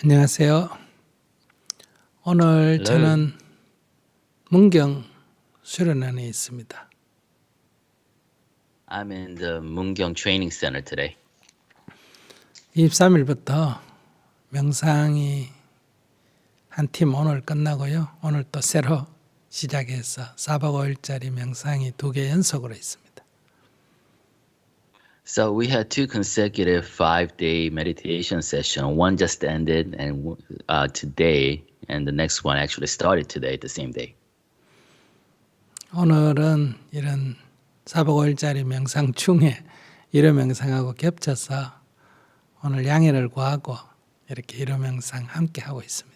안녕하세요. 오늘 Hello. 저는 문경 수련원에 있습니다. I'm in the Mungyeong Training Center today. 23일부터 명상이 한 팀 오늘 끝나고요. 오늘 또 새로 시작해서 4박 5일짜리 명상이 2개 연속으로 있습니다. So we had two consecutive 5-day meditation session. One just ended and today, and the next one actually started today, the same day. 오늘은 이런 4박 5일짜리 명상 중에 일요 명상하고 겹쳐서 오늘 양해를 구하고 이렇게 일요 명상 함께 하고 있습니다.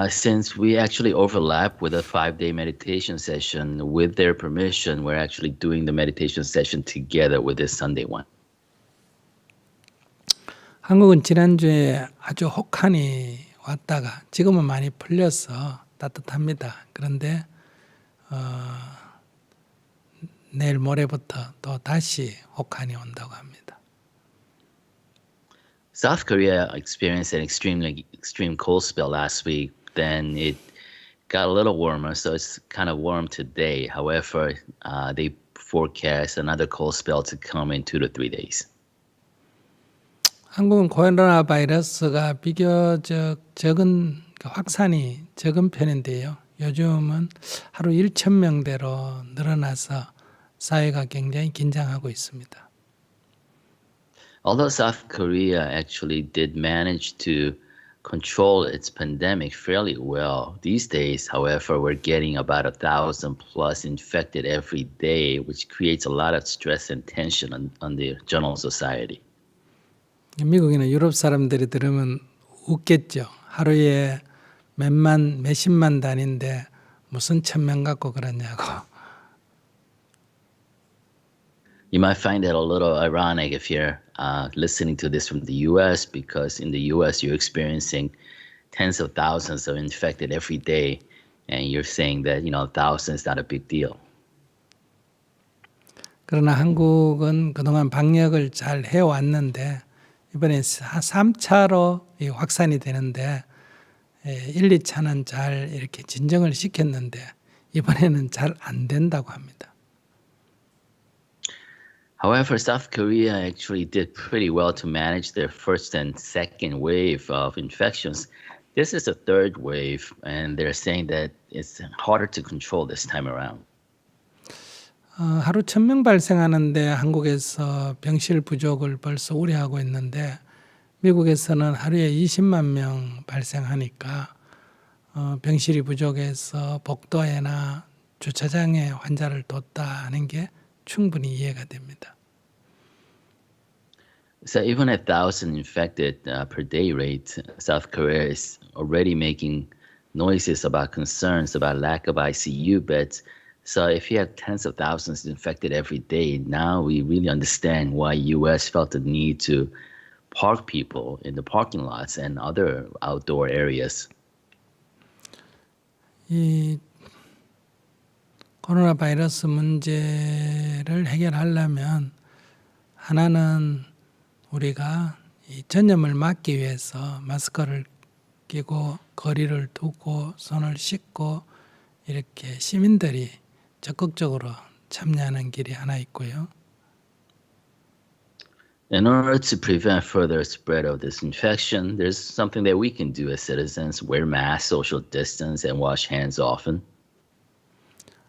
Since we actually overlap with a 5-day meditation session, with their permission, we're actually doing the meditation session together with this Sunday one. 한국은 지난주에 아주 혹한이 왔다가 지금은 많이 풀려서 따뜻합니다. 그런데 내일 모레부터 또 다시 혹한이 온다고 합니다. South Korea experienced an extreme cold spell last week. Then it got a little warmer, so it's kind of warm today. However, they forecast another cold spell to come in 2 to 3 days. 한국은 코로나 바이러스가 비교적 적은 확산이 적은 편인데요. 요즘은 하루 1,000명대로 늘어나서 사회가 굉장히 긴장하고 있습니다. Although South Korea actually did manage to control its pandemic fairly well, these days, however, we're getting about 1,000 plus infected every day, which creates a lot of stress and tension on the general society. 미국이나 유럽 사람들이 들으면 웃겠죠. 하루에 몇십만 단위인데 무슨 1,000명 갖고 그러냐고. You might find that a little ironic if you're listening to this from the U.S. because in the U.S. you're experiencing tens of thousands of infected every day, and you're saying that 1,000 is not a big deal. 그러나 한국은 그동안 방역을 잘 해왔는데 이번에 3차로 확산이 되는데 1, 2차는 잘 이렇게 진정을 시켰는데 이번에는 잘 안 된다고 합니다. However, South Korea actually did pretty well to manage their first and second wave of infections. This is a third wave, and they're saying that it's harder to control this time around. 하루 1,000명 발생하는데 한국에서 병실 부족을 벌써 우려하고 있는데 미국에서는 하루에 20만 명 발생하니까 병실이 부족해서 복도에나 주차장에 환자를 뒀다 하는 게 충분히 이해가 됩니다. So even at 1,000 infected per day rate, South Korea is already making noises about concerns about lack of ICU beds. So if you have tens of thousands infected every day, now we really understand why U.S. felt the need to park people in the parking lots and other outdoor areas. 이 코로나 바이러스 문제를 해결하려면 하나는 우리가 이 전염을 막기 위해서 마스크를 끼고 거리를 두고 손을 씻고 이렇게 시민들이 적극적으로 참여하는 길이 하나 있고요. In order to prevent further spread of this infection, there's something that we can do as citizens: wear masks, social distance, and wash hands often.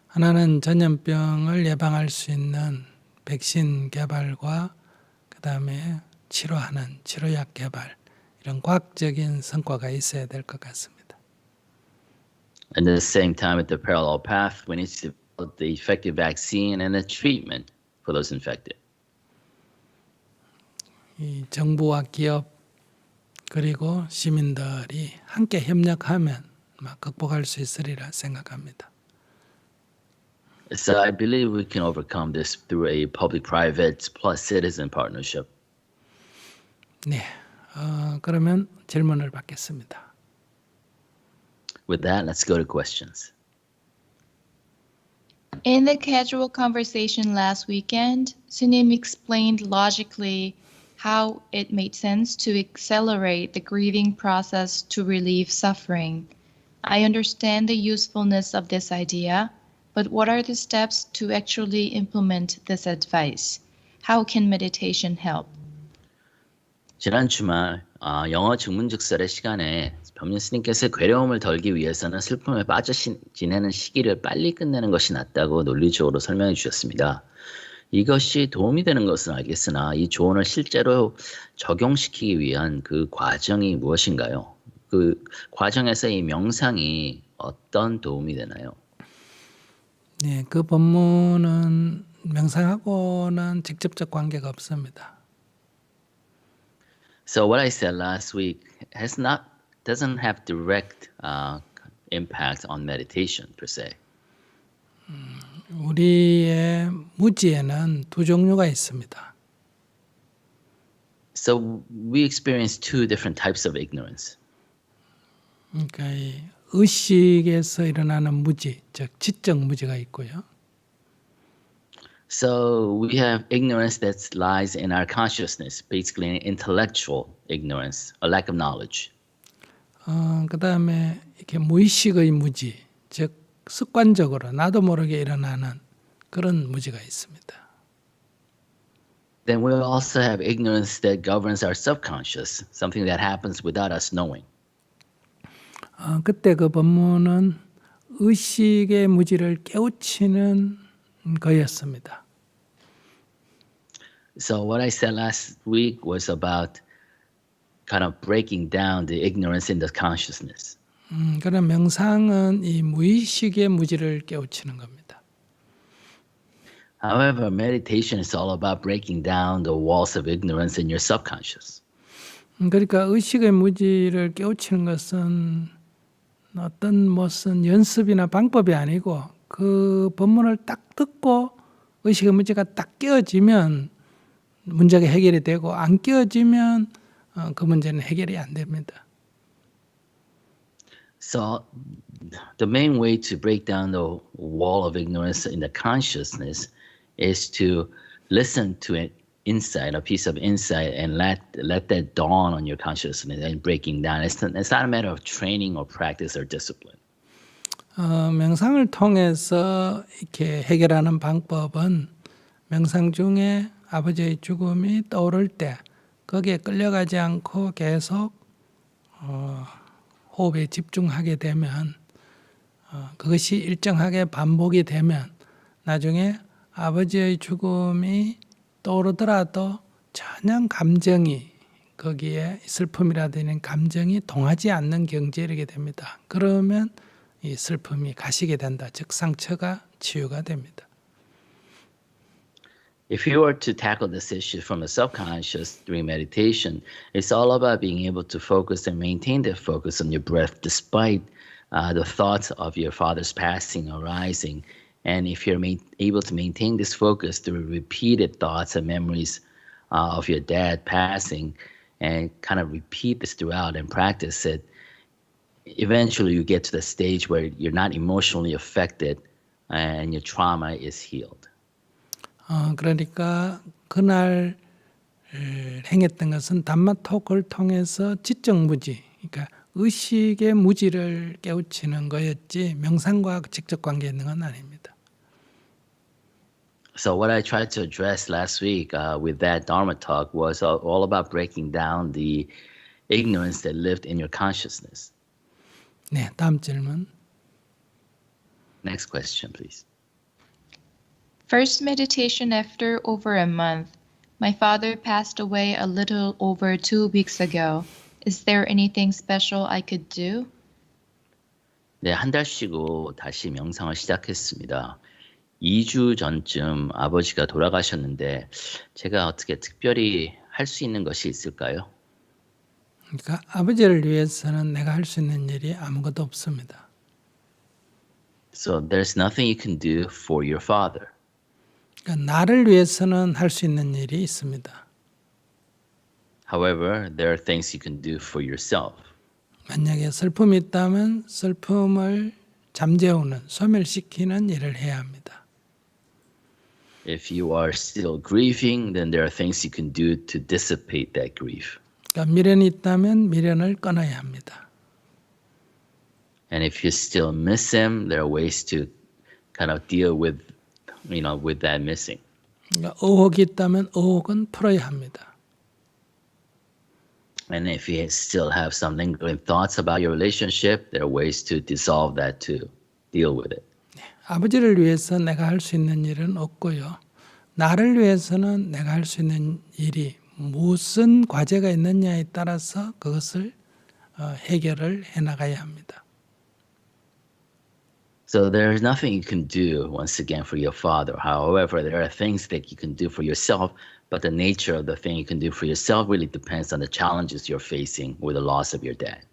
하나는 전염병을 예방할 수 있는 백신 개발과 그다음에 치료하는 치료약 개발 이런 과학적인 성과가 있어야 될 것 같습니다. And at the same time, at the parallel path, we need to develop the effective vaccine and a treatment for those infected. 이 정부와 기업 그리고 시민들이 함께 협력하면 극복할 수 있으리라 생각합니다. So I believe we can overcome this through a public-private plus citizen partnership. 네, 그러면 질문을 받겠습니다. With that, let's go to questions. In the casual conversation last weekend, Sunim explained logically how it made sense to accelerate the grieving process to relieve suffering. I understand the usefulness of this idea, but what are the steps to actually implement this advice? How can meditation help? 지난 주말 영어 증문즉설의 시간에 법륜 스님께서 괴로움을 덜기 위해서는 슬픔에 빠져 지내는 시기를 빨리 끝내는 것이 낫다고 논리적으로 설명해 주셨습니다. 이것이 도움이 되는 것은 알겠으나 이 조언을 실제로 적용시키기 위한 그 과정이 무엇인가요? 그 과정에서 이 명상이 어떤 도움이 되나요? 네, 그 법문은 명상하고는 직접적 관계가 없습니다. So what I said last week doesn't have direct impact on meditation per se. 우리의 무지에는 두 종류가 있습니다. So we experience two different types of ignorance. 그러니까 이 의식에서 일어나는 무지, 즉 지적 무지가 있고요. So we have ignorance that lies in our consciousness, basically an intellectual ignorance, a lack of knowledge. 그다음에 이렇게 무의식의 무지, 즉 습관적으로 나도 모르게 일어나는 그런 무지가 있습니다. Then we also have ignorance that governs our subconscious, something that happens without us knowing. 그때 그 법문은 의식의 무지를 깨우치는 거였습니다. So what I said last week was about kind of breaking down the ignorance in the consciousness. 그런 명상은 이 무의식의 무지를 깨우치는 겁니다. However, meditation is all about breaking down the walls of ignorance in your subconscious. 그러니까 의식의 무지를 깨우치는 것은 어떤 무슨 연습이나 방법이 아니고 그 법문을 딱 듣고 의식의 무지가 딱 깨어지면 문제가 해결이 되고 안 깨어지면 그 문제는 해결이 안 됩니다. So the main way to break down the wall of ignorance in the consciousness is to listen to an insight, a piece of insight, and let that dawn on your consciousness and breaking down. It's not a matter of training or practice or discipline. 명상을 통해서 이렇게 해결하는 방법은 명상 중에 아버지의 죽음이 떠오를 때 거기에 끌려가지 않고 계속 호흡에 집중하게 되면 그것이 일정하게 반복이 되면 나중에 아버지의 죽음이 떠오르더라도 전혀 감정이 거기에 슬픔이라든지 감정이 동하지 않는 경지에 이르게 됩니다. 그러면 이 슬픔이 가시게 된다. 즉 상처가 치유가 됩니다. If you were to tackle this issue from the subconscious during meditation, it's all about being able to focus and maintain that focus on your breath despite the thoughts of your father's passing arising. And if you're able to maintain this focus through repeated thoughts and memories of your dad passing and kind of repeat this throughout and practice it, eventually you get to the stage where you're not emotionally affected and your trauma is healed. 그러니까 그날 행했던 것은 담마 토크를 통해서 지적 무지, 그러니까 의식의 무지를 깨우치는 거였지 명상과 직접 관계 있는 건 아닙니다. So what I tried to address last week with that Dharma talk was all about breaking down the ignorance that lived in your consciousness. 네, 다음 질문. Next question, please. First meditation after over a month. My father passed away a little over 2 weeks ago. Is there anything special I could do? 네, 한 달 쉬고 다시 명상을 시작했습니다. 2주 전쯤 아버지가 돌아가셨는데 제가 어떻게 특별히 할 수 있는 것이 있을까요? 그러니까 아버지를 위해서는 내가 할 수 있는 일이 아무것도 없습니다. So there's nothing you can do for your father. 그러니까 나를 위해서는 할 수 있는 일이 있습니다. However, there are things you can do for yourself. 만약에 슬픔이 있다면 슬픔을 잠재우는, 소멸시키는 일을 해야 합니다. If you are still grieving, then there are things you can do to dissipate that grief. 그러니까 미련이 있다면 미련을 끊어야 합니다. And if you still miss him, there are ways to kind of deal with, with that missing. 그러니까 의혹이 있다면 의혹은 풀어야 합니다. And if you still have some lingering thoughts about your relationship, there are ways to dissolve that to deal with it. 아버지를 위해서 내가 할 수 있는 일은 없고요. 나를 위해서는 내가 할 수 있는 일이 무슨 과제가 있느냐에 따라서 그것을 해결을 해나가야 합니다. So there is nothing you can do, once again, for your father. However, there are things that you can do for yourself, but the nature of the thing you can do for yourself really depends on the challenges you're facing with the loss of your dad.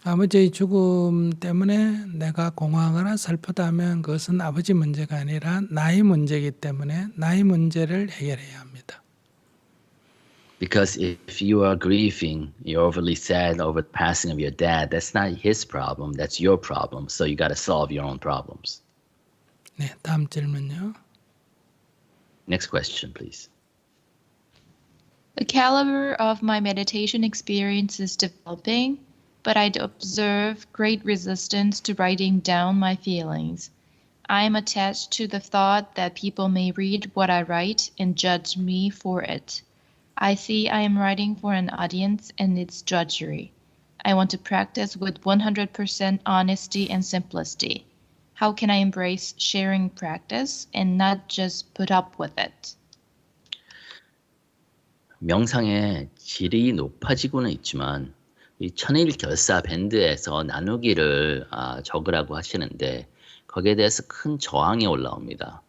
아버지의 죽음 때문에 내가 공허하거나 슬프다면 그것은 아버지 문제가 아니라 나의 문제이기 때문에 나의 문제를 해결해야 합니다. Because if you are grieving, you're overly sad over the passing of your dad, that's not his problem, that's your problem. So you got to solve your own problems. 네, 다음 질문요. Next question, please. The caliber of my meditation experience is developing, but I observe great resistance to writing down my feelings. I am attached to the thought that people may read what I write and judge me for it. I see I am writing for an audience and its judgery. I want to practice with 100% honesty and simplicity. How can I embrace sharing practice and not just put up with it? 명상의 질이 높아지고는 있지만 이 천일 결사 밴드에서 나누기를 적으라고 하시는데 거기에 대해서 큰 저항이 올라옵니다.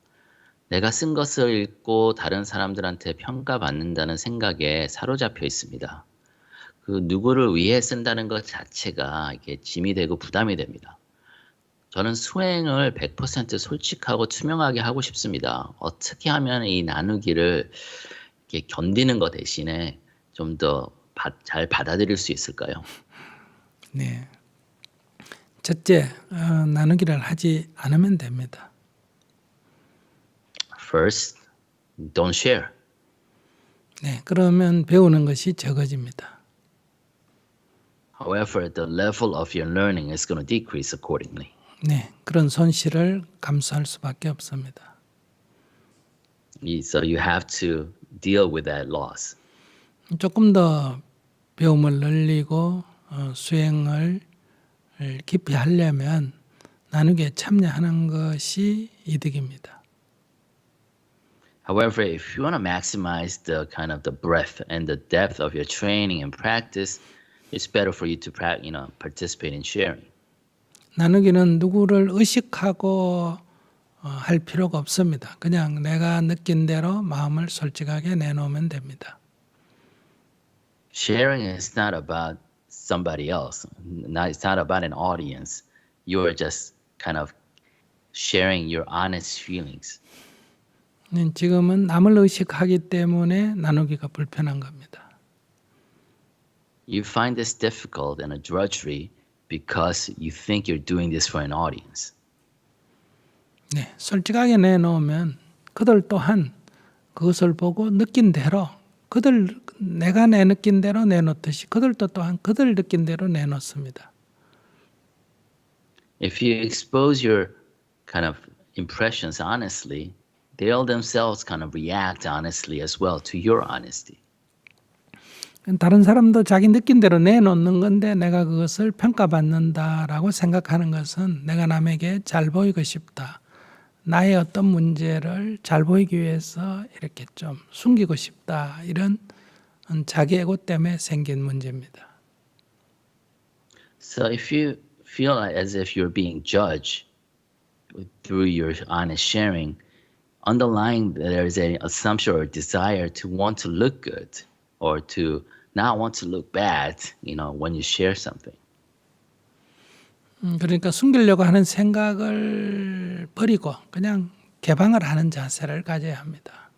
내가 쓴 것을 읽고 다른 사람들한테 평가받는다는 생각에 사로잡혀 있습니다. 그 누구를 위해 쓴다는 것 자체가 이게 짐이 되고 부담이 됩니다. 저는 수행을 100% 솔직하고 투명하게 하고 싶습니다. 어떻게 하면 이 나누기를 이렇게 견디는 것 대신에 좀 더 잘 받아들일 수 있을까요? 네. 첫째, 나누기를 하지 않으면 됩니다. First, don't share. 네, 그러면 배우는 것이 적어집니다. However, the level of your learning is going to decrease accordingly. 네, 그런 손실을 감수할 수밖에 없습니다. So you have to deal with that loss. 조금 더 배움을 늘리고 수행을 깊이 하려면 나누기에 참여하는 것이 이득입니다. However, if you want to maximize the kind of the breadth and the depth of your training and practice, it's better for you to participate in sharing. 나누기는 누구를 의식하고 할 필요가 없습니다. 그냥 내가 느낀 대로 마음을 솔직하게 내놓으면 됩니다. Sharing is not about somebody else. It's not about an audience. You are just kind of sharing your honest feelings. 지금은 남을 의식하기 때문에 나누기가 불편한 겁니다. You find this difficult and a drudgery because you think you're doing this for an audience. 네, 솔직하게 내놓으면 그들 또한 그것을 보고 느낀 대로 내가 내 느낀 대로 내놓듯이 그들도 또한 그들 느낀 대로 내놓습니다. If you expose your kind of impressions honestly, they'll themselves kind of react honestly as well to your honesty. 다른 사람도 자기 느낀 대로 내놓는 건데 내가 그것을 평가받는다라고 생각하는 것은 내가 남에게 잘 보이고 싶다. 나의 어떤 문제를 잘 보이기 위해서 이렇게 좀 숨기고 싶다. 이런 자기 에고 때문에 생긴 문제입니다. So if you feel as if you're being judged through your honest sharing, underlying there is an assumption or desire to want to look good or to not want to look bad, when you share something. 그러니까 숨기려고 하는 생각을 버리고 그냥 개방을 하는 자세를 가져야 합니다.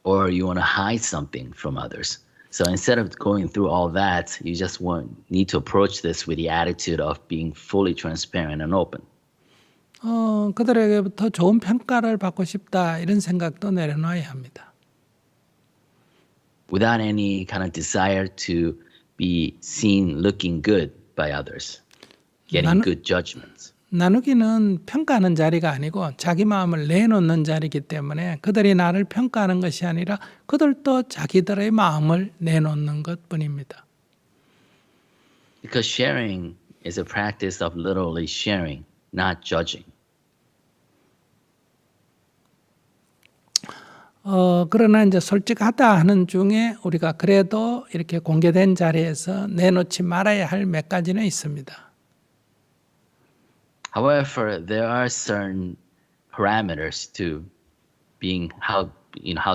Or you want to hide something from others. So instead of going through all that, you just need to approach this with the attitude of being fully transparent and open. 그들에게부터 좋은 평가를 받고 싶다 이런 생각도 내려놔야 합니다. Without any kind of desire to be seen looking good by others, getting good judgments. 나누기는 평가하는 자리가 아니고 자기 마음을 내놓는 자리이기 때문에 그들이 나를 평가하는 것이 아니라 그들도 자기들의 마음을 내놓는 것뿐입니다. Because sharing is a practice of literally sharing, not judging. 그러나 이제 솔직하다 하는 중에 우리가 그래도 이렇게 공개된 자리에서 내놓지 말아야 할 몇 가지는 있습니다. However, there are certain parameters to being how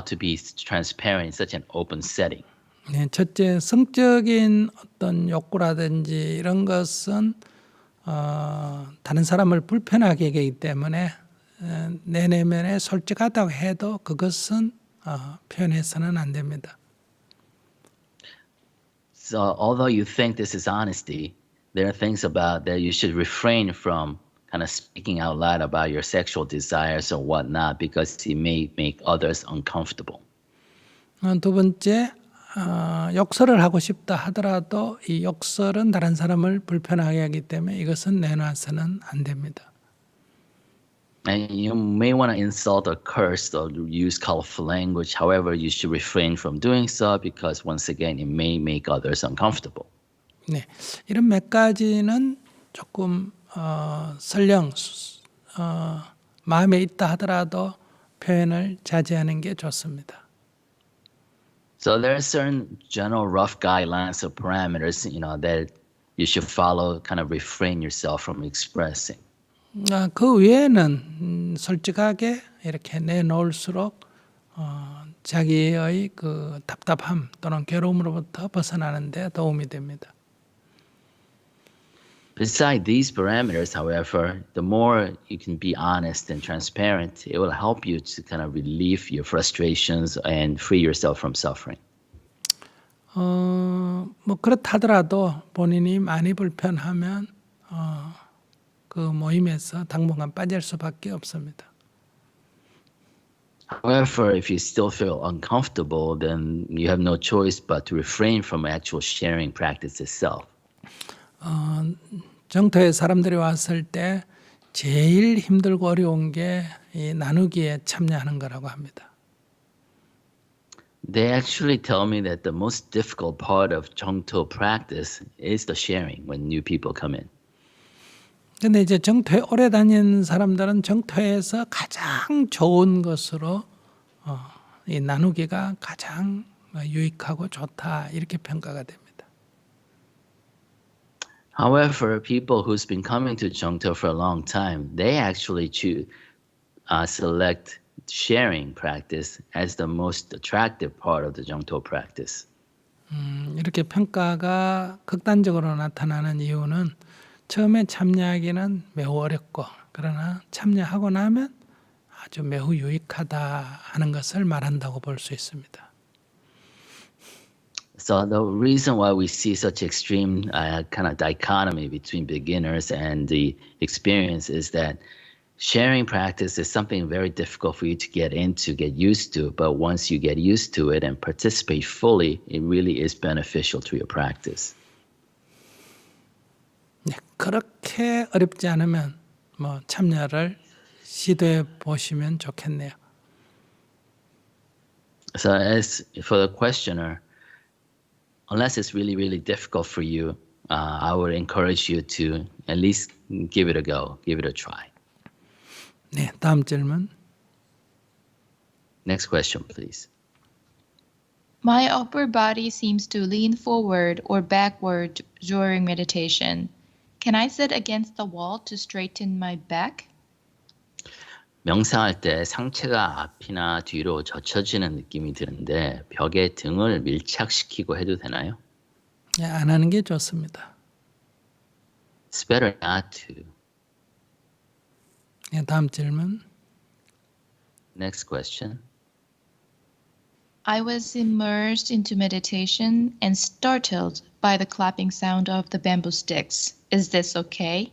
to be transparent in such an open setting. 네, 첫째, 성적인 어떤 욕구라든지 이런 것은 다른 사람을 불편하게 하기 때문에 내 내면에 솔직하다고 해도 그것은 표현해서는 안 됩니다. So, although you think this is honesty, there are things about that you should refrain from kind of speaking out loud about your sexual desires or whatnot because it may make others uncomfortable. 두 번째, 욕설을 하고 싶다 하더라도 이 욕설은 다른 사람을 불편하게 하기 때문에 이것은 내놔서는 안 됩니다. And you may want to insult or curse or use colorful language. However, you should refrain from doing so because once again, it may make others uncomfortable. 네, 이런 몇 가지는 조금 설령 마음에 있다 하더라도 표현을 자제하는 게 좋습니다. So there are certain general rough guidelines or parameters, that you should follow, kind of refrain yourself from expressing. 그 외에는 솔직하게 이렇게 내놓을수록 자기의 그 답답함 또는 괴로움으로부터 벗어나는 데 도움이 됩니다. Besides these parameters, however, the more you can be honest and transparent, it will help you to kind of relieve your frustrations and free yourself from suffering. 뭐 그렇다 하더라도 본인이 많이 불편하면 그 모임에서 당분간 빠질 수밖에 없습니다. However, if you still feel uncomfortable, then you have no choice but to refrain from actual sharing practice itself. 정토에 사람들이 왔을 때 제일 힘들고 어려운 게 이 나누기에 참여하는 거라고 합니다. They actually tell me that the most difficult part of Jungto practice is the sharing when new people come in. 근데 이제 정토에 오래 다닌 사람들은 정토에서 가장 좋은 것으로 이 나누기가 가장 유익하고 좋다 이렇게 평가가 됩니다. However, people who's been coming to Jungto for a long time, they actually select sharing practice as the most attractive part of the Jungto practice. 이렇게 평가가 극단적으로 나타나는 이유는 처음에 참여하기는 매우 어렵고 그러나 참여하고 나면 아주 매우 유익하다 하는 것을 말한다고 볼 수 있습니다. So the reason why we see such extreme kind of dichotomy between beginners and the experience is that sharing practice is something very difficult for you to get into, get used to. But once you get used to it and participate fully, it really is beneficial to your practice. 네, 그렇게 어렵지 않으면 뭐 참여를 시도해 보시면 좋겠네요. So as for the questioner, unless it's really, really difficult for you, I would encourage you to at least give it a go, give it a try. 네, 다음 질문. Next question, please. My upper body seems to lean forward or backward during meditation. Can I sit against the wall to straighten my back? 명상할 때 상체가 앞이나 뒤로 젖혀지는 느낌이 드는데 벽에 등을 밀착시키고 해도 되나요? 네, 안 하는 게 좋습니다. It's better not to. 네, 다음 질문. Next question. I was immersed into meditation and startled by the clapping sound of the bamboo sticks. Is this okay?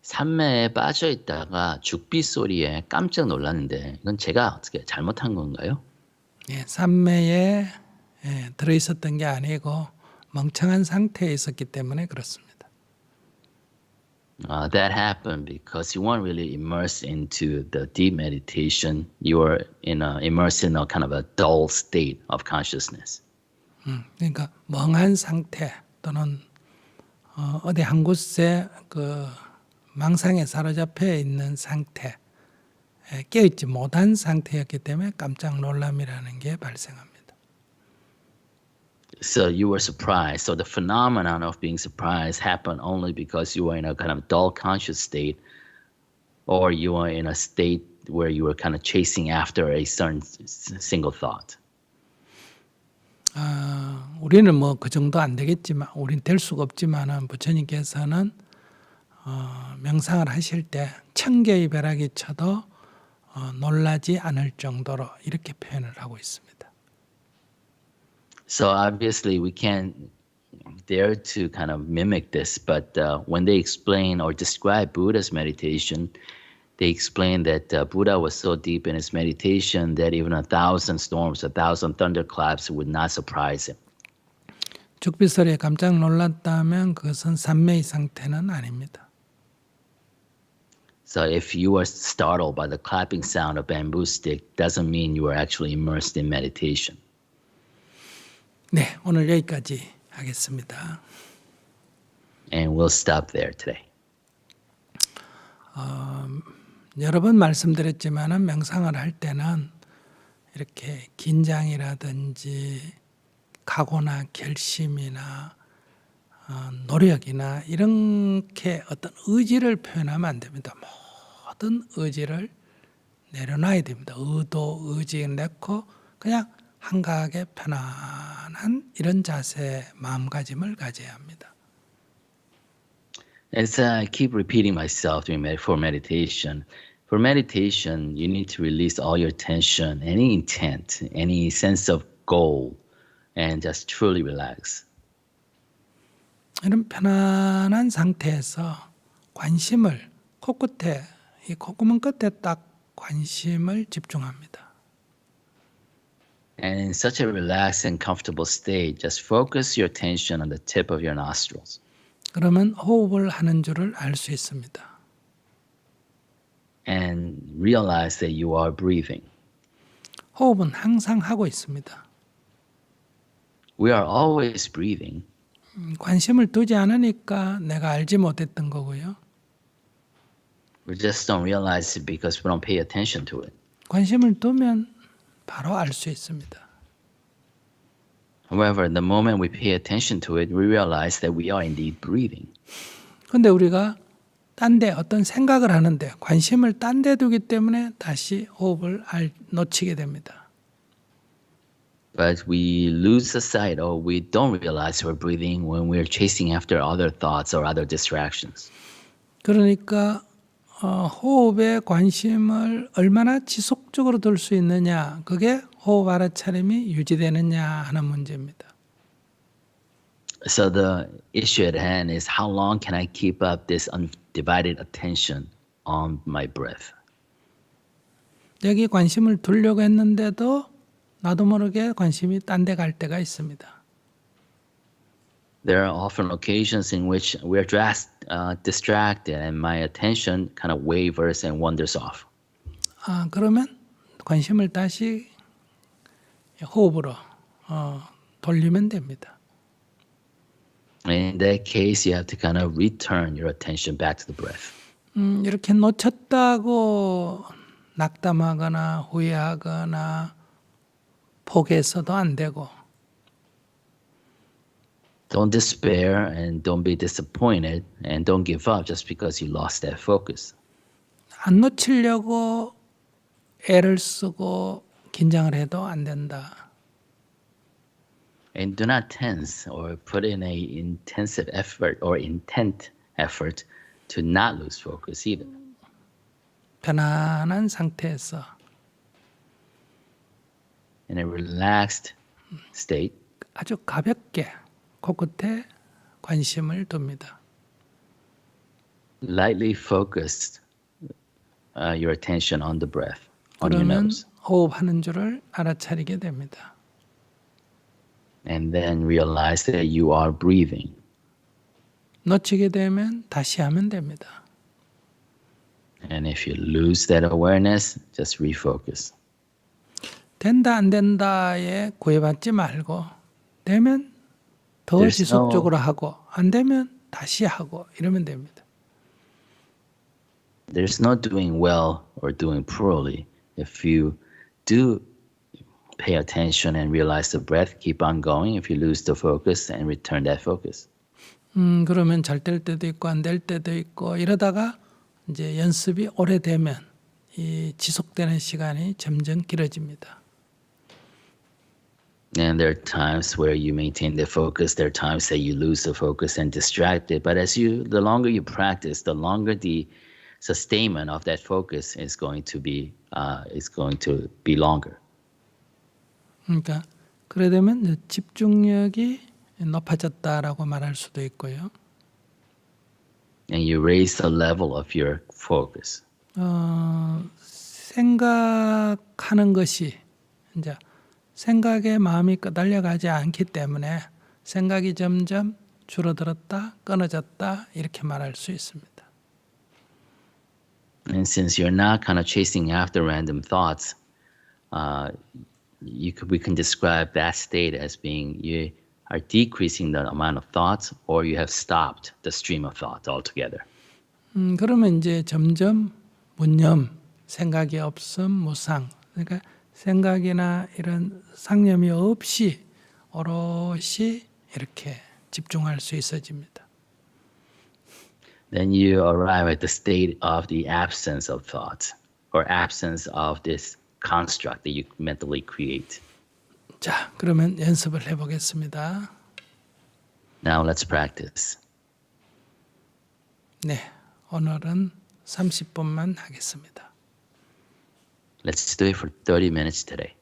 산매에 빠져 있다가 죽비 소리에 깜짝 놀랐는데 이건 제가 어떻게 잘못한 건가요? 예, 삼매에 들어있었던 게 아니고 멍청한 상태에 있었기 때문에 그렇습니다. That happened because you weren't really immersed into the deep meditation. You were immersed in a kind of a dull state of consciousness. 그러니까 멍한 상태 또는 어디 한 곳에 그 망상에 사로잡혀 있는 상태, 깨어있지 못한 상태였기 때문에 깜짝 놀람이라는 게 발생합니다. So you were surprised. So the phenomenon of being surprised happened only because you were in a kind of dull conscious state, or you were in a state where you were kind of chasing after a certain single thought. 우리는 뭐 그 정도 안 되겠지만, 우린 될 수가 없지만은 부처님께서는 명상을 하실 때 천개의 벼락이 쳐도 놀라지 않을 정도로 이렇게 표현을 하고 있습니다. So obviously we can't dare to kind of mimic this, but when they explain or describe Buddha's meditation, they explain that Buddha was so deep in his meditation that even 1,000 storms, 1,000 thunderclaps would not surprise him. 죽비 소리에 깜짝 놀랐다면 그것은 삼매의 상태는 아닙니다. So if you are startled by the clapping sound of bamboo stick, doesn't mean you are actually immersed in meditation. 네, 오늘 여기까지 하겠습니다. And we'll stop there today. 여러 번 말씀드렸지만은 명상을 할 때는 이렇게 긴장이라든지 각오나 결심이나 노력이나 이렇게 어떤 의지를 표현하면 안 됩니다. 모든 의지를 내려놔야 됩니다. 의도, 의지 내고 그냥 한가하게 편안한 이런 자세, 마음가짐을 가져야 합니다. As I keep repeating myself for meditation, for meditation, you need to release all your tension, any intent, any sense of goal, and just truly relax. 이런 편안한 상태에서 관심을 코끝에, 이 콧구멍 끝에 딱 관심을 집중합니다. And in such a relaxed and comfortable state, just focus your attention on the tip of your nostrils. 그러면 호흡을 하는 줄을 알 수 있습니다. And realize that you are breathing. 호흡은 항상 하고 있습니다. We are always breathing. 관심을 두지 않으니까 내가 알지 못했던 거고요. We just don't realize it because we don't pay attention to it. 관심을 두면 바로 알 수 있습니다. However, the moment we pay attention to it, we realize that we are indeed breathing. 그런데 우리가 딴 데 어떤 생각을 하는데 관심을 딴 데 두기 때문에 다시 호흡을 놓치게 됩니다. But we lose the sight or we don't realize we're breathing when we're chasing after other thoughts or other distractions. 그러니까 호흡에 관심을 얼마나 지속적으로 둘 수 있느냐, 그게 호흡 알아차림이 유지되느냐 하는 문제입니다. So the issue at hand is how long can I keep up this undivided attention on my breath? 여기 관심을 두려고 했는데도 나도 모르게 관심이 딴 데 갈 때가 있습니다. There are often occasions in which we're distracted and my attention kind of wavers and wanders off. 그러면 관심을 다시 호흡으로 돌리면 됩니다. In that case, you have to kind of return your attention back to the breath. 이렇게 놓쳤다고 낙담하거나 후회하거나 포기해서도 안 되고 Don't despair and don't be disappointed and don't give up just because you lost that focus. 안 놓치려고 애를 쓰고 긴장을 해도 안 된다. And do not tense or put in a intensive effort or intent effort to not lose focus either. 편안한 상태에서 In a relaxed state, 아주 가볍게 코끝에 관심을 둡니다. lightly focus your attention on the breath, on your 그러면 nose. 호흡하는 줄을 알아차리게 됩니다. And then realize that you are breathing. 놓치게 되면 다시 하면 됩니다. And if you lose that awareness, just refocus. 된다 안 된다에 구애받지 말고 되면 더 There's 지속적으로 하고 안 되면 다시 하고 이러면 됩니다. There's no doing well or doing poorly. If you do pay attention and realize the breath, keep on going. If you lose the focus, and return that focus. 그러면 잘 될 때도 있고 안 될 때도 있고 이러다가 이제 연습이 오래되면 이 지속되는 시간이 점점 길어집니다. And there are times where you maintain the focus. There are times that you lose the focus and distracted. But the longer you practice, the longer the sustainment of that focus is going to be longer. 그러니까 그래 되면 집중력이 높아졌다라고 말할 수도 있고요. And you raise the level of your focus. 생각하는 것이 이제 생각에 마음이 끄달려가지 않기 때문에 생각이 점점 줄어들었다, 끊어졌다 이렇게 말할 수 있습니다. And since you're not kind of chasing after random thoughts, we can describe that state as being you are decreasing the amount of thoughts, or you have stopped the stream of thoughts altogether. 그러면 이제 점점 무념, 생각이 없음, 무상. 그러니까 생각이나 이런 상념이 없이 오롯이 이렇게 집중할 수 있어집니다. Then you arrive at the state of the absence of thought, or absence of this construct that you mentally create. 자, 그러면 연습을 해보겠습니다. Now let's practice. 네, 오늘은 30분만 하겠습니다. Let's do it for 30 minutes today.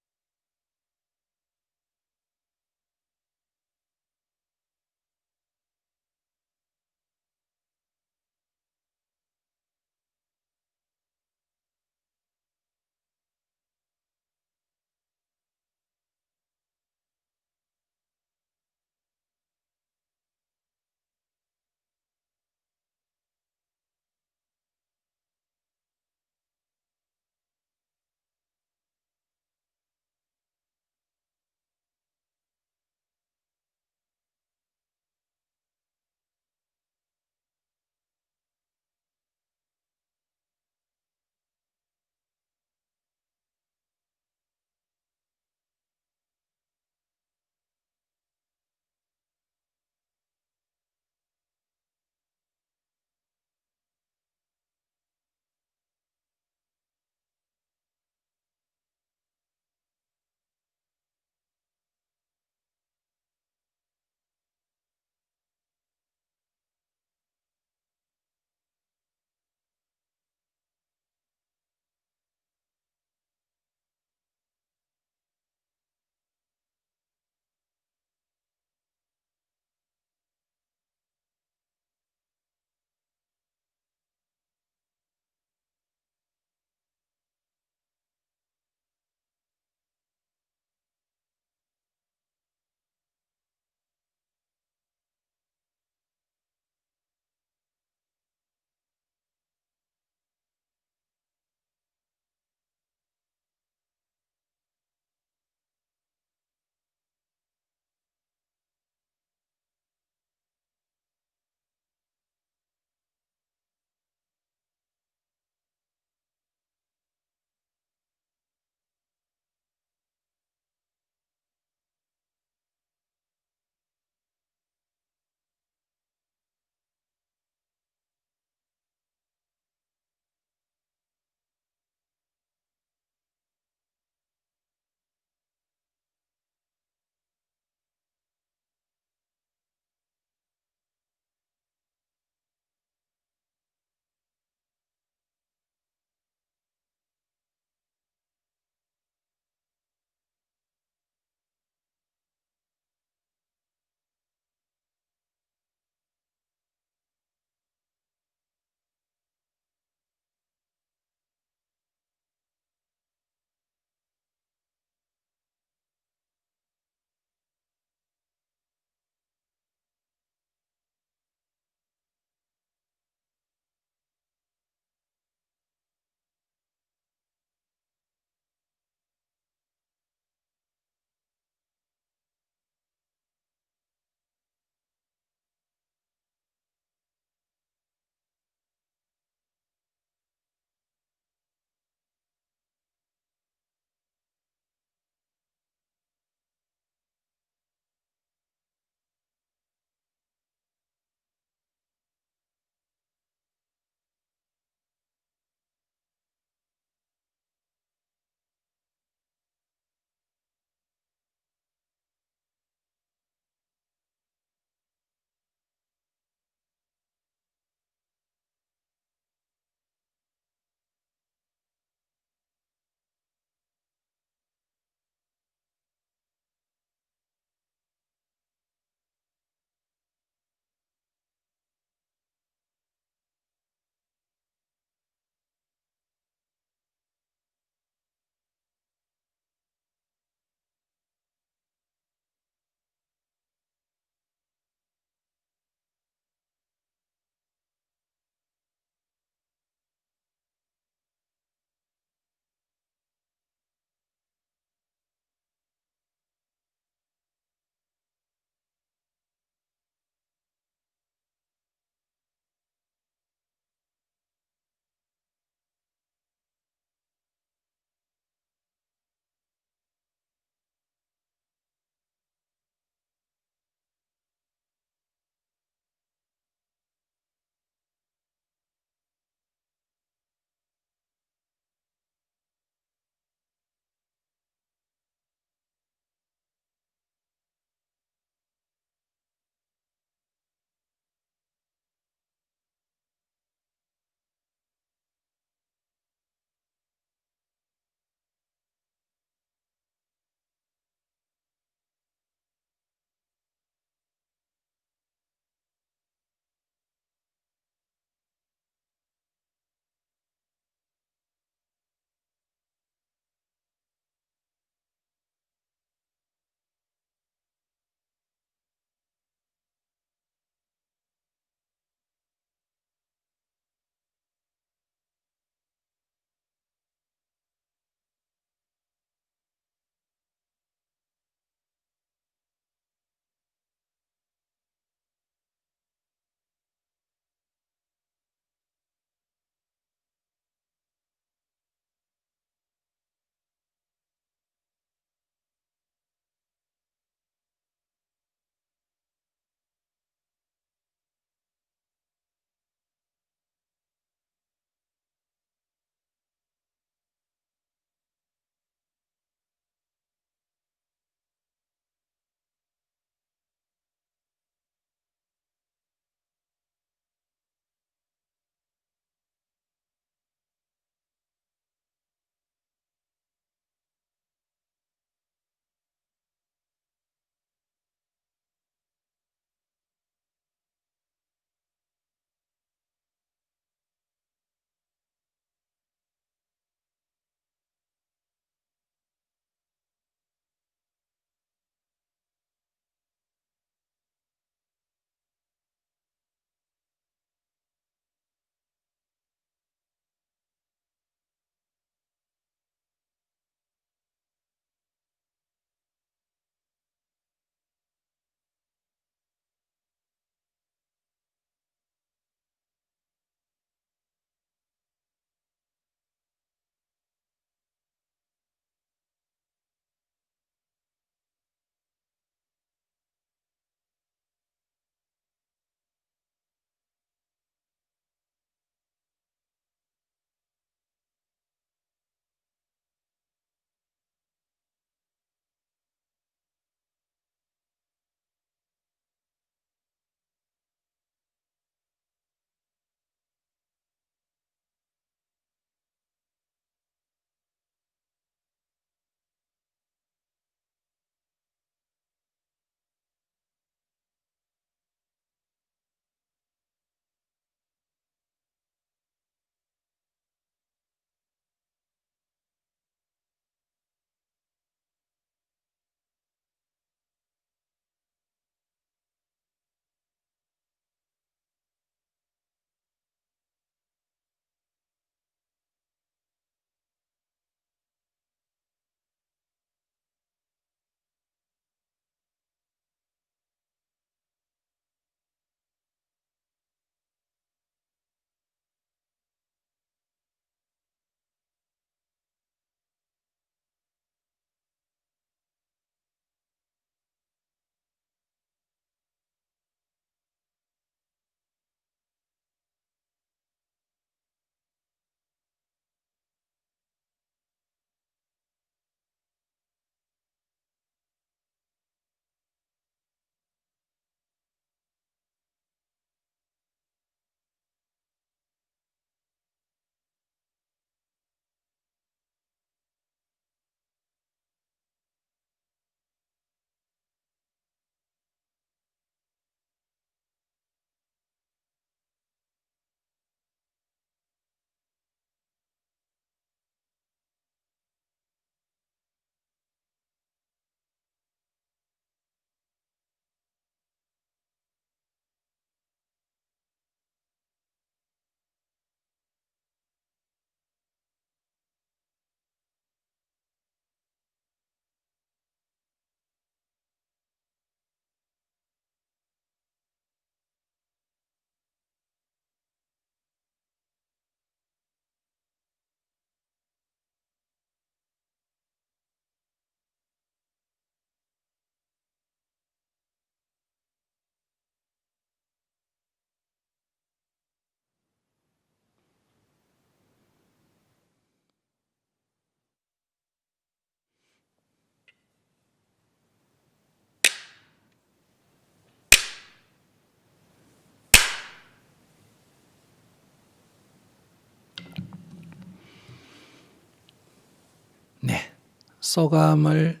소감을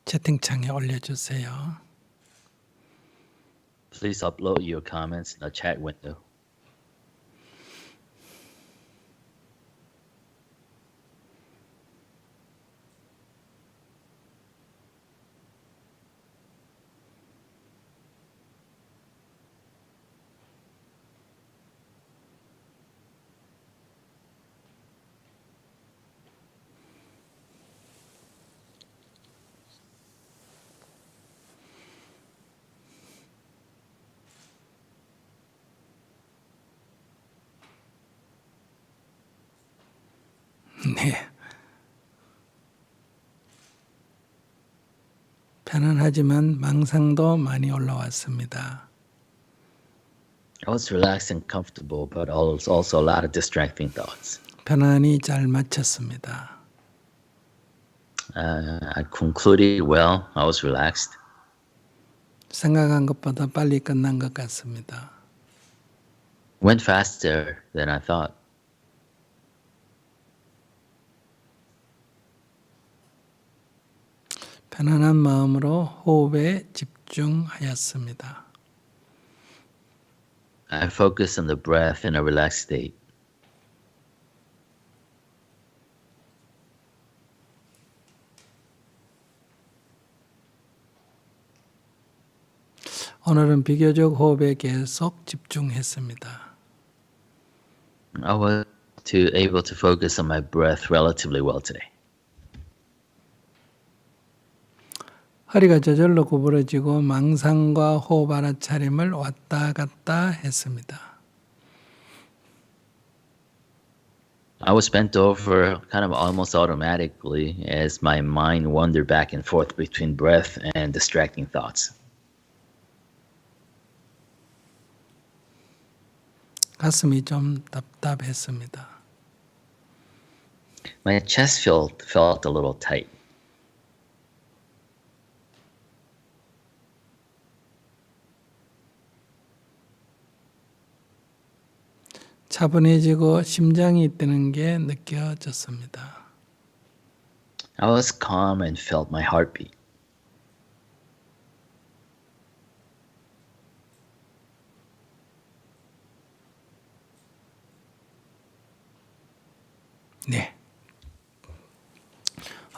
채팅창에 올려주세요. Please upload your comments in the chat window. 네. 편안하지만 망상도 많이 올라왔습니다. I was relaxed and comfortable, but also a lot of distracting thoughts. 편안히 잘 마쳤습니다. I concluded well. I was relaxed. 생각한 것보다 빨리 끝난 것 같습니다. Went faster than I thought. 편안한 마음으로 호흡에 집중하였습니다. I focused on the breath in a relaxed state. 오늘은 비교적 호흡에 계속 집중했습니다. I was able to focus on my breath relatively well today. 허리가 저절로 구부러지고 망상과 호흡 알아차림을 왔다 갔다 했습니다. I was bent over kind of almost automatically as my mind wandered back and forth between breath and distracting thoughts. 가슴이 좀 답답했습니다. My chest felt a little tight. 차분해지고 심장이 뛰는 게 느껴졌습니다. I was calm and felt my heartbeat. 네.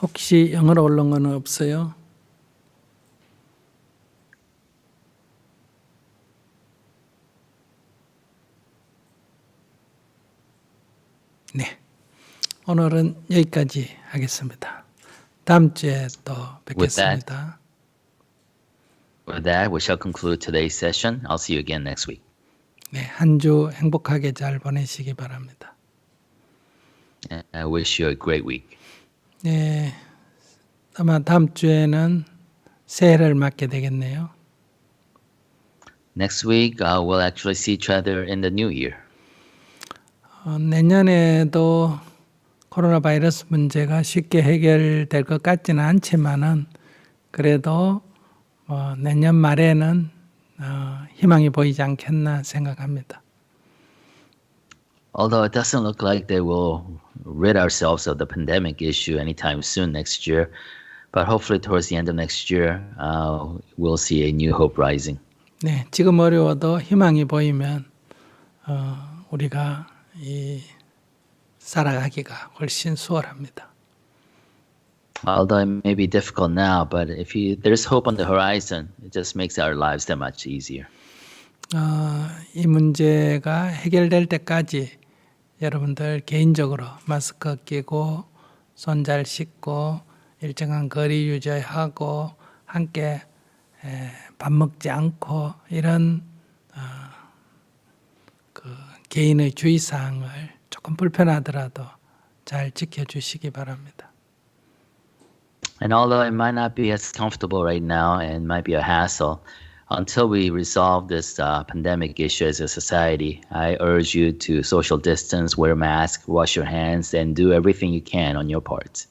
혹시 영어로 올라온 거는 없어요? 네. 오늘은 여기까지 하겠습니다. 다음 주에 또 뵙겠습니다. With that, we shall conclude today's session. I'll see you again next week. 네, 한 주 행복하게 잘 보내시기 바랍니다. And I wish you a great week. 네, 아마 다음 주에는 새해를 맞게 되겠네요. Next week, we'll actually see each other in the new year. 내년에도 코로나 바이러스 문제가 쉽게 해결될 것 같지는 않지만은 그래도 내년 말에는 희망이 보이지 않겠나 생각합니다. Although it doesn't look like they will rid ourselves of the pandemic issue anytime soon next year, but hopefully towards the end of next year, we'll see a new hope rising. 네, 지금 어려워도 희망이 보이면 우리가 살아가기가 훨씬 수월합니다. Although it may be difficult now, but if there's hope on the horizon, it just makes our lives that much easier. 이 문제가 해결될 때까지 여러분들 개인적으로 마스크 끼고 손 잘 씻고 일정한 거리 유지하고 함께 밥 먹지 않고 이런 개인의 주의사항을 조금 불편하더라도 잘 지켜주시기 바랍니다. And although it might not be as comfortable right now and might be a hassle, until we resolve this pandemic issue as a society, I urge you to social distance, wear a mask, wash your hands, and do everything you can on your part.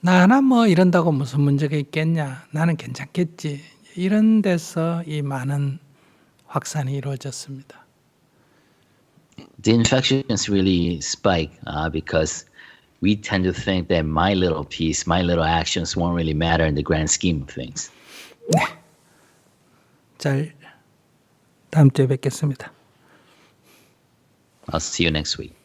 나나 뭐 이런다고 무슨 문제가 있겠냐, 나는 괜찮겠지, 이런 데서 이 많은 확산이 이루어졌습니다. The infections really spike because we tend to think that my little piece, my little actions won't really matter in the grand scheme of things. 잘 다음 주에 뵙겠습니다. I'll see you next week.